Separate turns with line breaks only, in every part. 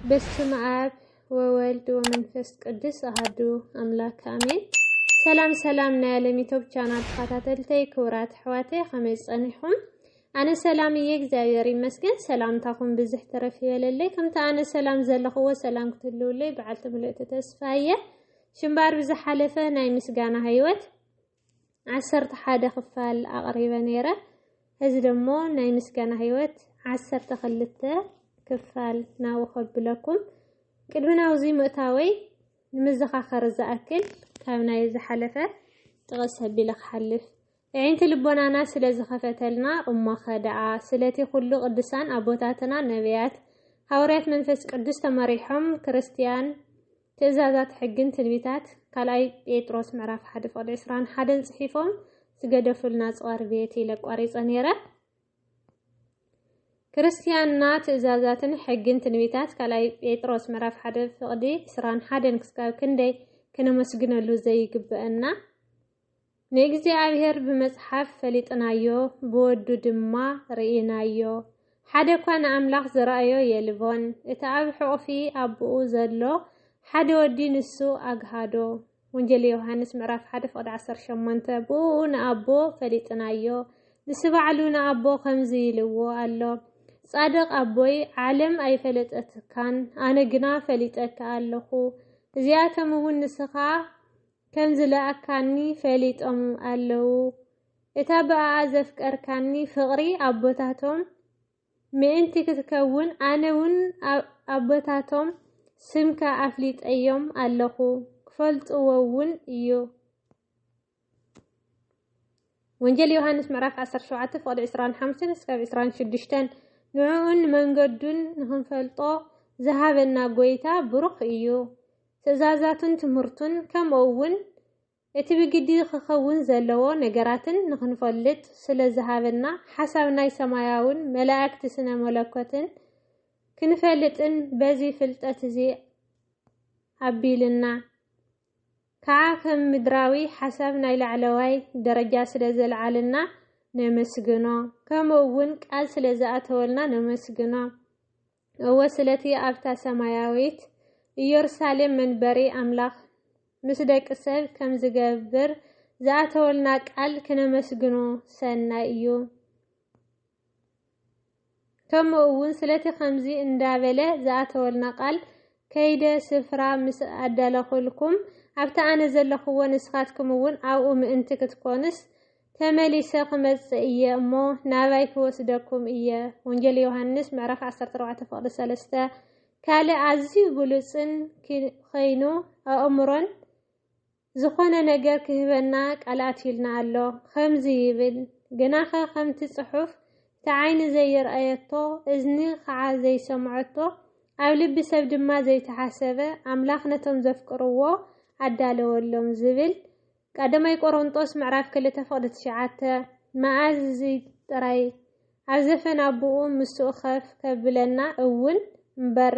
በስመ አብ ወወልድ ወመንፈስ ቅዱስ አሐዱ አምላክ አሜን። ሰላም ናይ ዓለም ዩቲዩብ ቻናል ተከታተልተይ ክብራት ኣሕዋተይ ከመይ ፀኒሕኩም? ኣነ ሰላም እየ እግዚአብሔር ይመስገን። ሰላምታኩም ብዙሕ ተረፍ ይበለለይ። ከምታ ኣነ ሰላም ዘለኽዎ ሰላም ክትልውለይ በዓልቲ ምልእቲ ተስፋየ ሽምባር ብዝሓለፈ ናይ ምስጋና ህይወት 11 ክፋል ኣቕሪበ ነይረ። እዚ ደሞ ናይ ምስጋና ህይወት 12 ክፋል ናውኸብለኩም ቅድሚ ናውዚ ምእታወይ ንምዝኻኸር ዝኣክል ካብ ናይ ዝሓለፈ ጥቕስ ኣቢለ ክሓልፍ ዓይንቲ ልቦናና ስለ ዝኸፈተልና እሞ ኸደኣ ስለቲ ኩሉ ቅዱሳን ኣቦታትና ነቢያት ሐዋርያት መንፈስ ቅዱስ ተመሪሖም ክርስቲያን ትእዛዛት ሕግን ትንቢታት ካልኣይ ጴጥሮስ ምዕራፍ 1:21 ጽሒፎም ዝገደፉልና ጸዋር ቤት ይለቋሪጸ ነይረ። ክርስቲያንና ትእዛዛትን ሕግን ትንቢታት ካልኣይ ጴጥሮስ ምዕራፍ 1:21 ክስካብ ክንደይ ክነመስግነሉ ዘይግብአና ንእግዚአብሔር ብመጽሓፍ ፈሊጥናዮ ብወዱ ድማ ርኢናዮ ሓደ እኳ ንኣምላኽ ዝረአዮ የልቦን እቲ ኣብ ሕቑፊ ኣቦኡ ዘሎ ሓደ ወዲ ንሱ ኣግሃዶ ወንጌል ዮሐንስ ምዕራፍ 1:18 ብኡ ንኣቦ ፈሊጥናዮ ንስባዕሉ ንኣቦ ከምዚ ኢልዎ ኣሎ ጻድቕ ኣቦይ ዓለም ኣይፈለጠትካን ኣነ ግና ፈሊጠካ ኣለኹ እዚኣቶም እውን ንስኻ ከም ዝለኣካኒ ፈሊጦም ኣለዉ እታ በኣ ዘፍቀርካኒ ፍቕሪ ኣቦታቶም ምእንቲ ክትከውን ኣነ እውን ኣቦታቶም ስምካ ኣፍሊጠዮም ኣለኹ ክፈልጥዎ እውን እዩ። ወንጌል ዮሐንስ ምዕራፍ 17:25-26 ንዑን መንገዱን ንኽንፈልጦ ዝሃበና ጎይታ ብሩኽ እዩ። ትእዛዛቱን ትምህርቱን ከምኡውን እቲ ብግዲ ክኸውን ዘለዎ ነገራትን ንኽንፈልጥ ስለ ዝሃበና ሓሳብ ናይ ሰማያውን መላእክቲ ስነ መለኮትን ክንፈልጥን በዚ ፍልጠት እዚ ኣቢልና ከዓ ከም ምድራዊ ሓሳብ ናይ ላዕለዋይ ደረጃ ስለ ዘለዓልና ነመስግኖ ከምኡውን ቃል ስለ ዝኣተወልና ነመስግኖ እወ ስለቲ ኣብታ ሰማያዊት ኢየሩሳሌም መንበሪ ኣምላኽ ምስ ደቂ ሰብ ከም ዝገብር ዝኣተወልና ቃል ክነመስግኖ ሰናይ እዩ። ከምኡውን ስለቲ ከምዚ እንዳበለ ዝኣተወልና ቃል ከይደ ስፍራ ምስ ኣዳለኹልኩም ኣብታ ኣነ ዘለኽዎ ንስኻትኩም እውን ኣብኡ ምእንቲ ክትኮንስ ተመሊሰ ክመጽእ እየ እሞ ናባይ ክወስደኩም እየ። ወንጌል ዮሐንስ ምዕራፍ 14:3 ካልእ ኣዝዩ ብሉጽን ኮይኑ ኣእምሮን ዝኾነ ነገር ክህበና ቃላት ኢልና ኣሎ ከምዚ ይብል ግናኸ ከምቲ ጽሑፍ እቲ ዓይኒ ዘይረአየቶ እዝኒ ከዓ ዘይሰምዐቶ ኣብ ልቢ ሰብ ድማ ዘይተሓሰበ ኣምላኽ ነቶም ዘፍቅርዎ ኣዳለወሎም ዝብል ቀዳማይ ቆሮንጦስ ምዕራፍ 2:9 መዓዝ ጥራይ ኣብ ዘፈን ኣቦኡ ምስኡ ኸፍ ከብለና እውን እምበር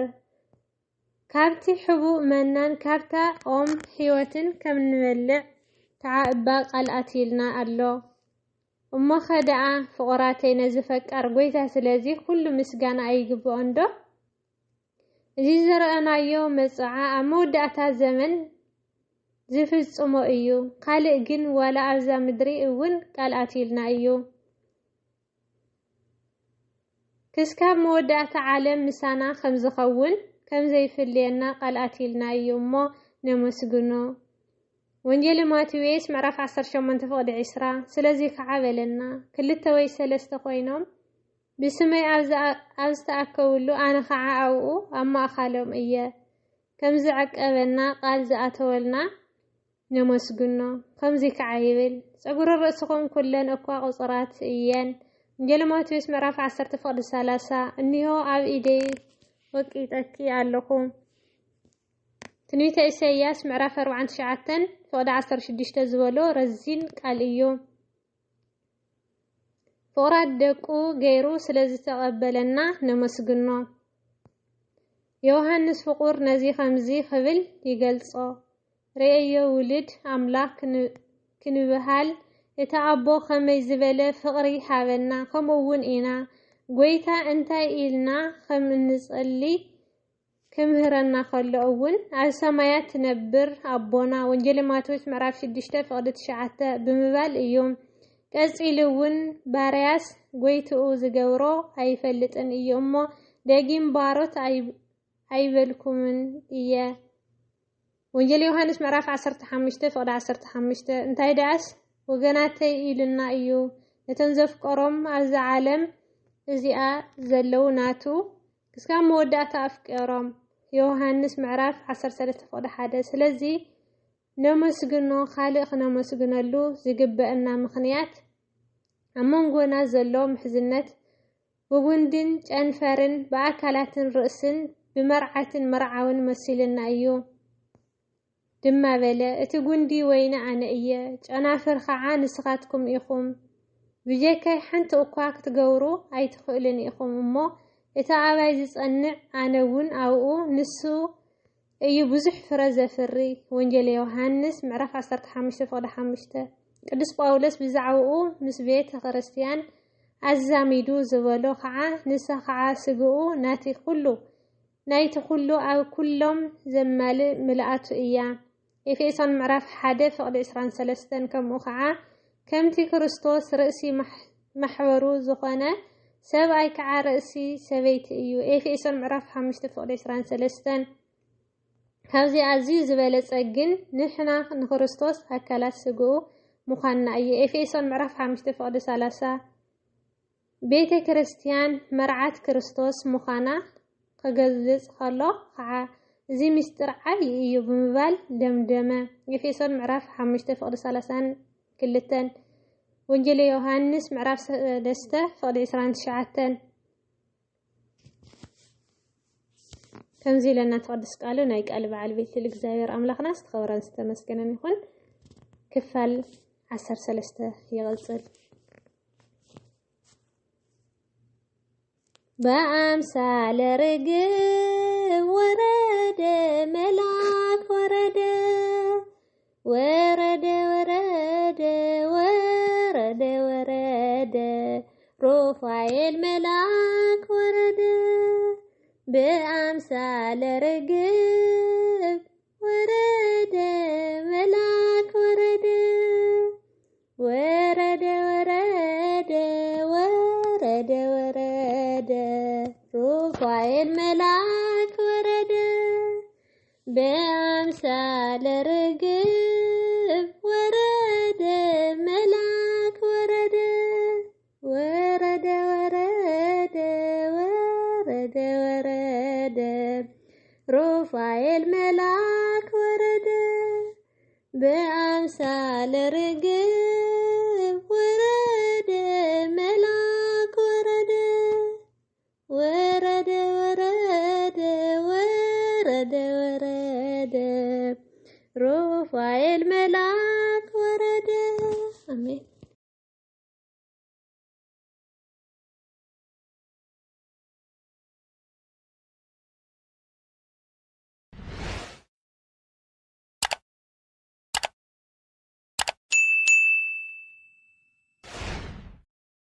ካብቲ ሕቡእ መናን ካብታ ኦም ሕይወትን ከም ንበልዕ ከዓ እባ ቃል ኣትይልና ኣሎ እሞ ኸደኣ ፍቑራተይ ነዚ ፈቃር ጎይታ ስለዚ ኩሉ ምስጋና ኣይግብኦን ዶ? እዚ ዘረአናዮ መጽዓ ኣብ መወዳእታ ዘመን ዝፍጽሞ እዩ። ካልእ ግን ዋላ ኣብዛ ምድሪ እውን ቃል ኣትይልና እዩ ክስካብ መወዳእታ ዓለም ምሳና ከም ዝኸውን ከም ዘይፍልየና ቃል ኣትይልና እዩ እሞ ነመስግኖ። ወንጌል ማቴዎስ ምዕራፍ 18:20 ስለዚ ከዓ በለና 2 ወይ 3 ኮይኖም ብስመይ ኣብ ዝተኣከቡሉ ኣነ ከዓ ኣብኡ ኣብ ማእኸሎም እየ ከም ዝዕቀበና ቃል ዝኣተወልና ነመስግኖ። ከምዚ ከዓ ይብል ፀጉሪ ርእስኹም ኩለን እኳ ቁፅራት እየን። ወንጌል ማቴዎስ ምዕራፍ 10:30 እኒሆ ኣብ ኢደይ ወቂጠኪ ኣለኹ። ትንቢተ ኢሳይያስ ምዕራፍ 49:16 ዝበሎ ረዚን ቃል እዩ። ፍቑራት ደቁ ገይሩ ስለ ዝተቐበለና ነመስግኖ። ዮሐንስ ፍቁር ነዚ ከምዚ ክብል ይገልጾ ርእዮ ውልድ ኣምላኽ ክንብሃል እታ ኣቦ ከመይ ዝበለ ፍቕሪ ሃበና ከምኡውን ኢና ጎይታ እንታይ ኢልና ከም እንጸሊ كمهرنا خلقون على سمايات تنبر أبونا وانجيل ماتوس معرف 6 فقد 9 بمبال إيوم كأسئلون بارياس قويتو زجورو هيفلتن إيومو داقين باروت أيبلكمن إياه وانجيل يوحنس معرف 15 فقد 15 انتاي داس وقناتي إلنا إيو نتنزف قرم أز عالم إزياء زلو ناتو كسكام موداتا أفكارم يوحنس معرف 13 فقد 1 سلزي نمسجنو خالق نمسجنلو زقبأنا مخنيات أمونغونا زلو محزنت بوندن جانفرن بأكلات رأسن بمرعة مرعون مسيلنا أيو دما بلا اتقوندي وين أنا إيا جانفر خعان سخاتكم إيخم بجيكي حنت أقواك تقورو أي تخؤلن إيخم أمو إتعابي زيصنع أناون أو نسو أي بزح فرزة فري وانجيل يوحنس معرف 15 فقد 5 قدس باولس بزعوقو مس بيت خرستيان أزاميدو زبالو خعا نسا خعا سقو ناتي كله أو كلهم زمال ملأتو إياه إفيسان معرف 1 فقد 23 كم خعا كمتي كريستوس رأسي محورو زخانة سبعي كعا رأسي سبيت إيو إفيسان معرف 5 فقد 23 هذه عزيز بلصقن نحنا نكريستوس أكلات سقو مخنا أي إفيسون معرف 5 فقد 30 بيت كريستيان مرعات كريستوس مخنا كجزز خلا خع زي مسترعي إيو بمبال دمدمة إفيسون معرف 5 فقد 30 كلتن وانجيل يوحنس معرف 6 فقد 29 كمزي لنا تقدس قالوا نايق قلب على البيت الإجزاير أملاخنا استخبران ستمسكنا يكون كفال 13 يغزل بأمثال رقب ورد ملاك ورد رفايل ملاك ورد بأمثال رقب ورد ملاك ورد رفايل ملاك ورد بأمثال رقب ورد ملاك ورد رفايل ملاك ورد بأمثال رقب ورد ملاك ورد رفايل ملاك ورد آمين.